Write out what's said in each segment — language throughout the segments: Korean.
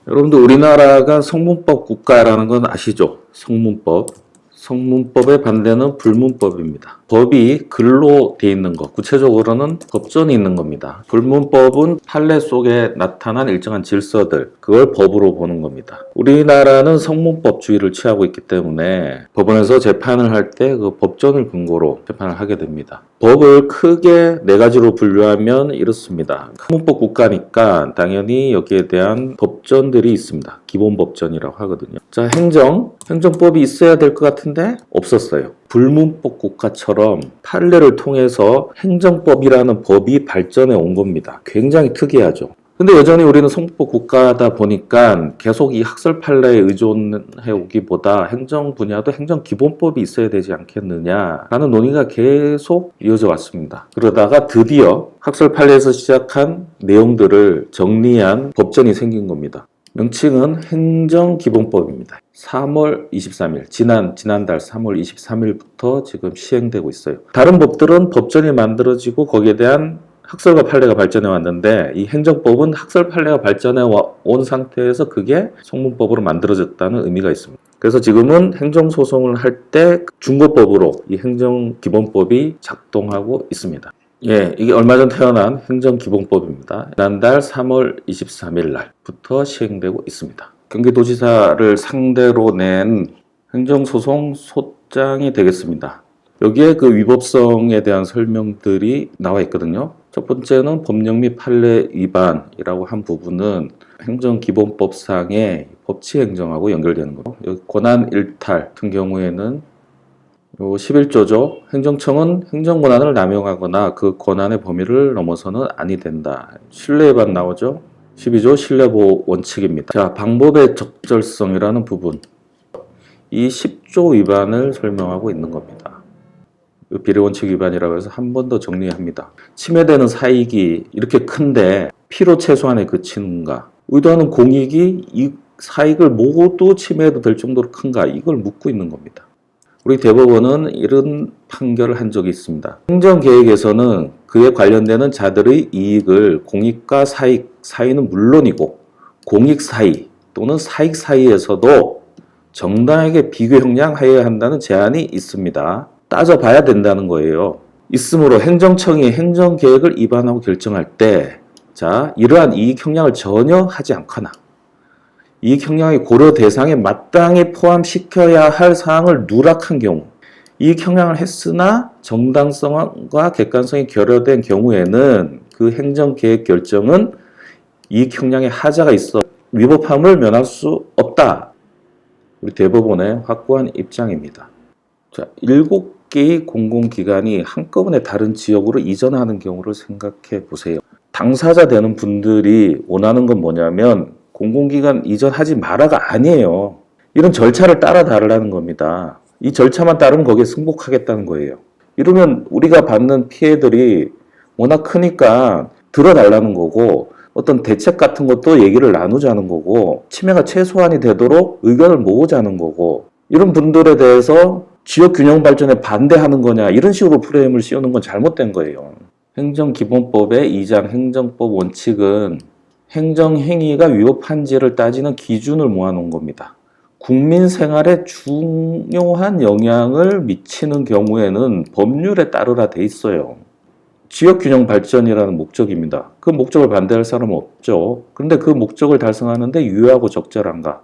여러분들 우리나라가 성문법 국가라는 건 아시죠? 성문법. 성문법의 반대는 불문법입니다. 법이 글로 돼 있는 것, 구체적으로는 법전이 있는 겁니다. 불문법은 판례 속에 나타난 일정한 질서들, 그걸 법으로 보는 겁니다. 우리나라는 성문법주의를 취하고 있기 때문에 법원에서 재판을 할 때 그 법전을 근거로 재판을 하게 됩니다. 법을 크게 네 가지로 분류하면 이렇습니다. 성문법 국가니까 당연히 여기에 대한 법전들이 있습니다. 기본법전이라고 하거든요. 자, 행정법이 있어야 될 것 같은데 없었어요. 불문법 국가처럼 판례를 통해서 행정법이라는 법이 발전해 온 겁니다. 굉장히 특이하죠. 근데 여전히 우리는 성문법 국가다 보니까 계속 이 학설 판례에 의존해 오기보다 행정 분야도 행정기본법이 있어야 되지 않겠느냐라는 논의가 계속 이어져 왔습니다. 그러다가 드디어 학설 판례에서 시작한 내용들을 정리한 법전이 생긴 겁니다. 명칭은 행정기본법입니다. 3월 23일, 지난달 3월 23일부터 지금 시행되고 있어요. 다른 법들은 법전이 만들어지고 거기에 대한 학설과 판례가 발전해 왔는데 이 행정법은 학설 판례가 발전해 온 상태에서 그게 성문법으로 만들어졌다는 의미가 있습니다. 그래서 지금은 행정소송을 할 때 중고법으로 이 행정기본법이 작동하고 있습니다. 예, 이게 얼마 전 태어난 행정기본법입니다. 지난달 3월 23일 날부터 시행되고 있습니다. 경기도지사를 상대로 낸 행정소송 소장이 되겠습니다. 여기에 그 위법성에 대한 설명들이 나와 있거든요. 첫 번째는 법령 및 판례 위반이라고 한 부분은 행정기본법상의 법치행정하고 연결되는 거고, 여기 권한 일탈 같은 경우에는 요 11조죠. 행정청은 행정권한을 남용하거나 그 권한의 범위를 넘어서는 아니 된다. 신뢰 위반 나오죠. 12조 신뢰보호 원칙입니다. 자, 방법의 적절성이라는 부분. 이 10조 위반을 설명하고 있는 겁니다. 비례원칙 위반이라고 해서 한 번 더 정리합니다. 침해되는 사익이 이렇게 큰데 필요 최소한에 그치는가? 의도하는 공익이 이 사익을 모두 침해해도 될 정도로 큰가? 이걸 묻고 있는 겁니다. 우리 대법원은 이런 판결을 한 적이 있습니다. 행정계획에서는 그에 관련되는 자들의 이익을 공익과 사익 사이는 물론이고 공익 사이 또는 사익 사이에서도 정당하게 비교 형량하여야 한다는 제한이 있습니다. 따져봐야 된다는 거예요. 있으므로 행정청이 행정계획을 위반하고 결정할 때 이러한 이익 형량을 전혀 하지 않거나 이익 형량의 고려 대상에 마땅히 포함시켜야 할 사항을 누락한 경우, 이익 형량을 했으나 정당성과 객관성이 결여된 경우에는 그 행정계획 결정은 이익 형량에 하자가 있어 위법함을 면할 수 없다. 우리 대법원의 확고한 입장입니다. 자, 7개의 공공기관이 한꺼번에 다른 지역으로 이전하는 경우를 생각해 보세요. 당사자 되는 분들이 원하는 건 뭐냐면 공공기관 이전하지 마라가 아니에요. 이런 절차를 따라 다르라는 겁니다. 이 절차만 따르면 거기에 승복하겠다는 거예요. 이러면 우리가 받는 피해들이 워낙 크니까 들어달라는 거고 어떤 대책 같은 것도 얘기를 나누자는 거고 침해가 최소한이 되도록 의견을 모으자는 거고 이런 분들에 대해서 지역균형 발전에 반대하는 거냐 이런 식으로 프레임을 씌우는 건 잘못된 거예요. 행정기본법의 2장 행정법 원칙은 행정행위가 위법한지를 따지는 기준을 모아놓은 겁니다. 국민 생활에 중요한 영향을 미치는 경우에는 법률에 따르라 돼 있어요. 지역균형 발전이라는 목적입니다. 그 목적을 반대할 사람은 없죠. 그런데 그 목적을 달성하는데 유효하고 적절한가?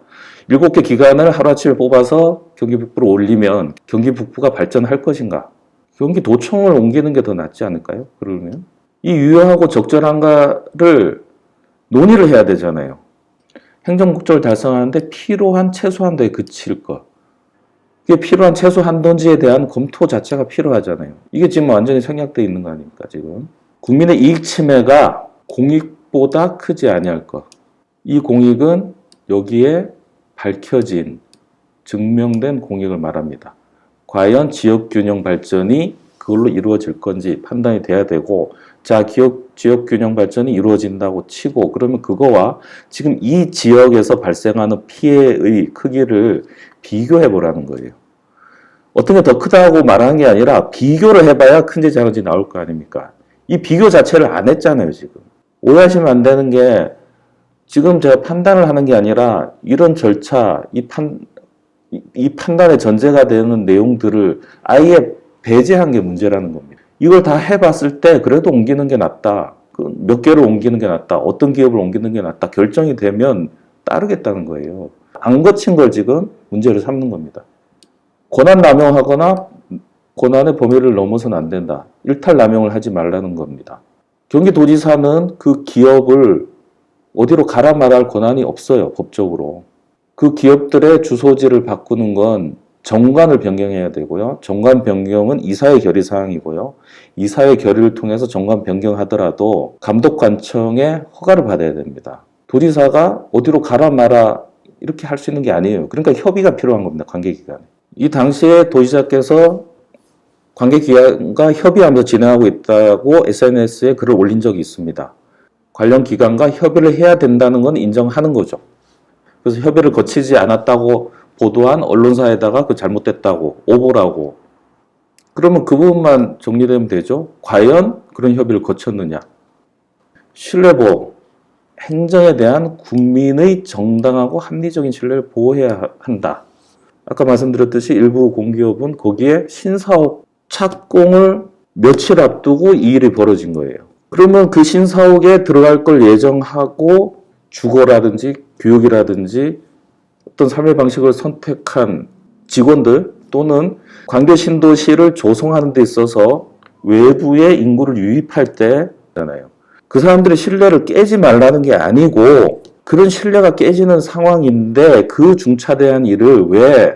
7개 기관을 하루아침에 뽑아서 경기 북부로 올리면 경기 북부가 발전할 것인가? 경기도청을 옮기는 게 더 낫지 않을까요? 그러면 이 유효하고 적절한가를 논의를 해야 되잖아요. 행정목적을 달성하는데 필요한 최소 한도에 그칠 것. 이게 필요한 최소 한도인지에 대한 검토 자체가 필요하잖아요. 이게 지금 완전히 생략되어 있는 거 아닙니까, 지금? 국민의 이익 침해가 공익보다 크지 아니할 것. 이 공익은 여기에 밝혀진, 증명된 공익을 말합니다. 과연 지역균형 발전이 그걸로 이루어질 건지 판단이 돼야 되고, 자, 지역균형 발전이 이루어진다고 치고, 그러면 그거와 지금 이 지역에서 발생하는 피해의 크기를 비교해 보라는 거예요. 어떤 게 더 크다고 말하는 게 아니라 비교를 해봐야 큰지 작은지 나올 거 아닙니까? 이 비교 자체를 안 했잖아요, 지금. 오해하시면 안 되는 게 지금 제가 판단을 하는 게 아니라 이런 절차, 이 판단의 전제가 되는 내용들을 아예 배제한 게 문제라는 겁니다. 이걸 다 해봤을 때 그래도 옮기는 게 낫다. 몇 개를 옮기는 게 낫다. 어떤 기업을 옮기는 게 낫다. 결정이 되면 따르겠다는 거예요. 안 거친 걸 지금 문제를 삼는 겁니다. 권한 남용하거나 권한의 범위를 넘어서는 안 된다. 일탈 남용을 하지 말라는 겁니다. 경기도지사는 그 기업을 어디로 가라 말할 권한이 없어요. 법적으로. 그 기업들의 주소지를 바꾸는 건 정관을 변경해야 되고요. 정관 변경은 이사의 결의 사항이고요. 이사의 결의를 통해서 정관 변경하더라도 감독관청의 허가를 받아야 됩니다. 도지사가 어디로 가라 마라 이렇게 할 수 있는 게 아니에요. 그러니까 협의가 필요한 겁니다. 관계기관에. 이 당시에 도지사께서 관계기관과 협의하면서 진행하고 있다고 SNS에 글을 올린 적이 있습니다. 관련 기관과 협의를 해야 된다는 건 인정하는 거죠. 그래서 협의를 거치지 않았다고 보도한 언론사에다가 그 잘못됐다고 오보라고. 그러면 그 부분만 정리되면 되죠. 과연 그런 협의를 거쳤느냐. 신뢰보호, 행정에 대한 국민의 정당하고 합리적인 신뢰를 보호해야 한다. 아까 말씀드렸듯이 일부 공기업은 거기에 신사옥 착공을 며칠 앞두고 이 일이 벌어진 거예요. 그러면 그 신사옥에 들어갈 걸 예정하고 주거라든지 교육이라든지 어떤 삶의 방식을 선택한 직원들 또는 광교 신도시를 조성하는 데 있어서 외부의 인구를 유입할 때잖아요. 그 사람들의 신뢰를 깨지 말라는 게 아니고 그런 신뢰가 깨지는 상황인데 그 중차대한 일을 왜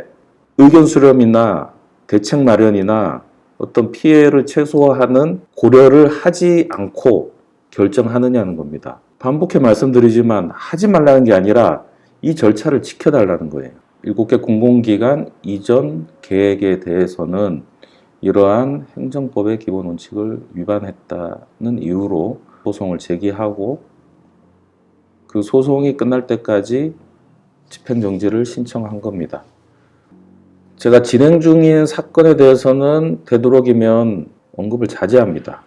의견 수렴이나 대책 마련이나 어떤 피해를 최소화하는 고려를 하지 않고 결정하느냐는 겁니다. 반복해 말씀드리지만 하지 말라는 게 아니라 이 절차를 지켜달라는 거예요. 7개 공공기관 이전 계획에 대해서는 이러한 행정법의 기본 원칙을 위반했다는 이유로 소송을 제기하고 그 소송이 끝날 때까지 집행정지를 신청한 겁니다. 제가 진행 중인 사건에 대해서는 되도록이면 언급을 자제합니다.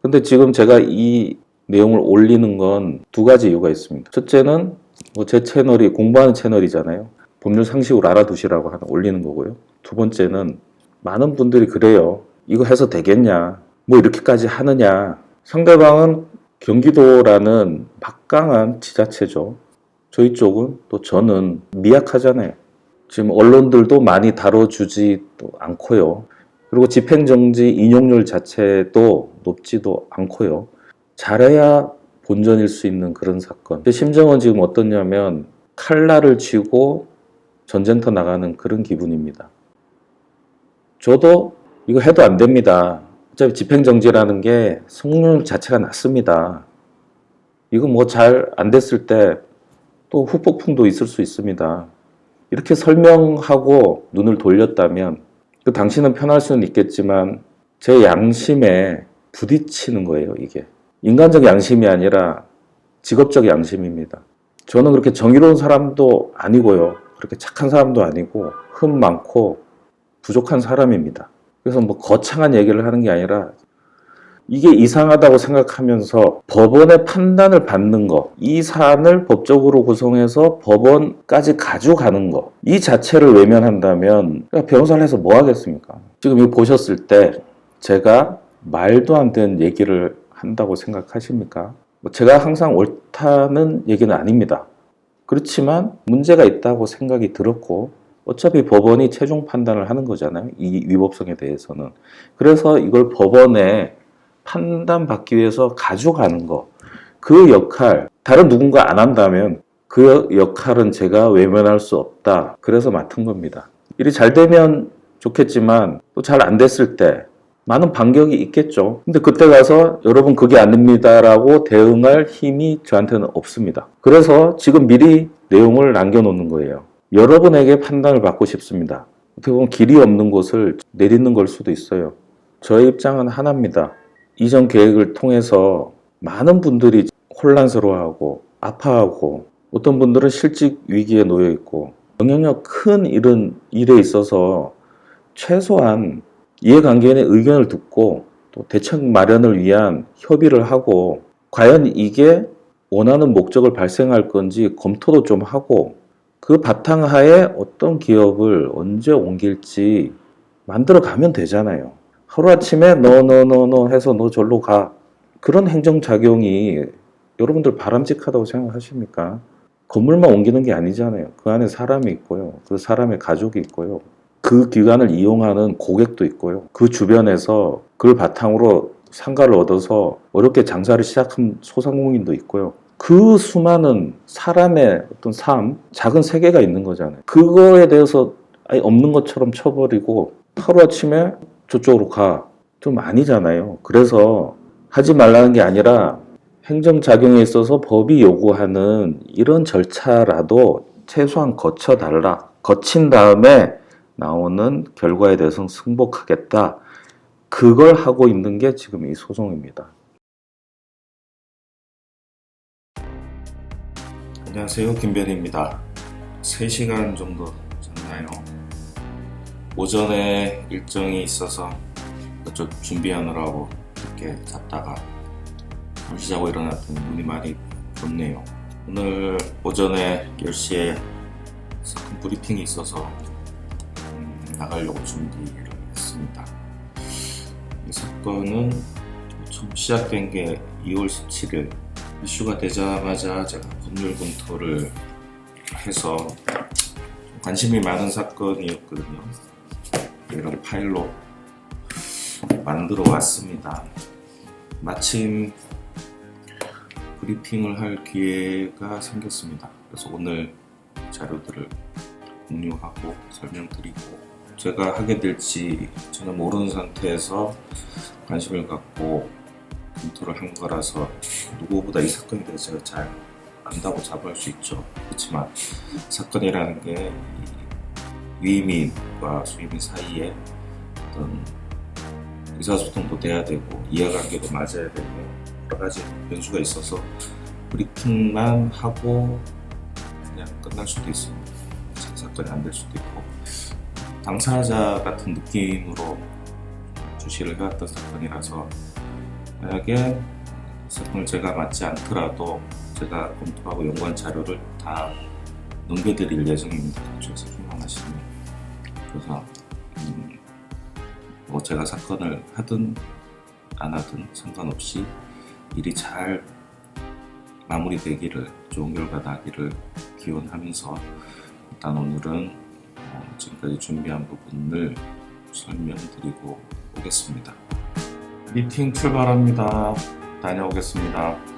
근데 지금 제가 이 내용을 올리는 건 두 가지 이유가 있습니다. 첫째는 제 채널이 공부하는 채널이잖아요. 법률 상식으로 알아두시라고 올리는 거고요. 두 번째는 많은 분들이 그래요. 이거 해서 되겠냐? 뭐 이렇게까지 하느냐? 상대방은 경기도라는 막강한 지자체죠. 저희 쪽은 또 저는 미약하잖아요. 지금 언론들도 많이 다뤄주지도 않고요. 그리고 집행정지 인용률 자체도 높지도 않고요. 잘해야 본전일 수 있는 그런 사건. 제 심정은 지금 어떠냐면 칼날을 쥐고 전쟁터 나가는 그런 기분입니다. 저도 이거 해도 안 됩니다. 어차피 집행정지라는 게 성능 자체가 낮습니다. 이거 뭐 잘 안 됐을 때 또 후폭풍도 있을 수 있습니다. 이렇게 설명하고 눈을 돌렸다면 그 당신은 편할 수는 있겠지만 제 양심에 부딪히는 거예요. 이게 인간적 양심이 아니라 직업적 양심입니다. 저는 그렇게 정의로운 사람도 아니고요. 그렇게 착한 사람도 아니고 흠 많고 부족한 사람입니다. 그래서 뭐 거창한 얘기를 하는 게 아니라 이게 이상하다고 생각하면서 법원의 판단을 받는 거, 이 사안을 법적으로 구성해서 법원까지 가져가는 거, 이 자체를 외면한다면 변호사를 해서 뭐 하겠습니까? 지금 이거 보셨을 때 제가 말도 안 되는 얘기를 한다고 생각하십니까? 제가 항상 옳다는 얘기는 아닙니다. 그렇지만 문제가 있다고 생각이 들었고 어차피 법원이 최종 판단을 하는 거잖아요. 이 위법성에 대해서는. 그래서 이걸 법원에 판단받기 위해서 가져가는 거. 그 역할, 다른 누군가 안 한다면 그 역할은 제가 외면할 수 없다. 그래서 맡은 겁니다. 일이 잘 되면 좋겠지만 또 잘 안 됐을 때 많은 반격이 있겠죠. 근데 그때 가서 여러분 그게 아닙니다라고 대응할 힘이 저한테는 없습니다. 그래서 지금 미리 내용을 남겨놓는 거예요. 여러분에게 판단을 받고 싶습니다. 어떻게 보면 길이 없는 곳을 내딛는 걸 수도 있어요. 저의 입장은 하나입니다. 이전 계획을 통해서 많은 분들이 혼란스러워하고 아파하고 어떤 분들은 실직 위기에 놓여 있고 영향력 큰 일에 있어서 최소한 이해관계인의 의견을 듣고 또 대책 마련을 위한 협의를 하고 과연 이게 원하는 목적을 발생할 건지 검토도 좀 하고 그 바탕하에 어떤 기업을 언제 옮길지 만들어 가면 되잖아요. 하루아침에 너 해서 너 절로 가. 그런 행정작용이 여러분들 바람직하다고 생각하십니까? 건물만 옮기는 게 아니잖아요. 그 안에 사람이 있고요. 그 사람의 가족이 있고요. 그 기관을 이용하는 고객도 있고요. 그 주변에서 그걸 바탕으로 상가를 얻어서 어렵게 장사를 시작한 소상공인도 있고요. 그 수많은 사람의 어떤 삶, 작은 세계가 있는 거잖아요. 그거에 대해서 아예 없는 것처럼 쳐버리고 하루아침에 저쪽으로 가. 좀 아니잖아요. 그래서 하지 말라는 게 아니라 행정작용에 있어서 법이 요구하는 이런 절차라도 최소한 거쳐달라. 거친 다음에 나오는 결과에 대해서는 승복하겠다. 그걸 하고 있는 게 지금 이 소송입니다. 안녕하세요. 김변희입니다. 3시간 정도 잤나요? 오전에 일정이 있어서 그쪽 준비하느라고 늦게 잤다가 잠시 자고 일어났더니 눈이 많이 붓네요. 오늘 오전에 10시에 사건 브리핑이 있어서 나가려고 준비를 했습니다. 이 사건은 처음 시작된 게 2월 17일 이슈가 되자마자 제가 법률 검토를 해서 관심이 많은 사건이었거든요. 이런 파일로 만들어 왔습니다. 마침 브리핑을 할 기회가 생겼습니다. 그래서 오늘 자료들을 공유하고 설명드리고 제가 하게 될지 전혀 모르는 상태에서 관심을 갖고 검토를 한 거라서 누구보다 이 사건에 대해서 제가 잘 안다고 자부할 수 있죠. 그렇지만 사건이라는 게 위임인과 수임인 사이에 어떤 의사소통도 돼야 되고 이해관계도 맞아야 되고 여러 가지 변수가 있어서 브리핑만 하고 그냥 끝날 수도 있습니다. 사건이 안 될 수도 있고 당사자 같은 느낌으로 주시를 해왔던 사건이라서 만약에 사건을 제가 맡지 않더라도 제가 검토하고 연구한 자료를 다 넘겨드릴 예정입니다. 그쪽에서 희망하시면. 그래서 뭐 제가 사건을 하든 안 하든 상관없이 일이 잘 마무리되기를, 좋은 결과 나기를 기원하면서 일단 오늘은 지금까지 준비한 부분을 설명드리고 오겠습니다. 미팅 출발합니다. 다녀오겠습니다.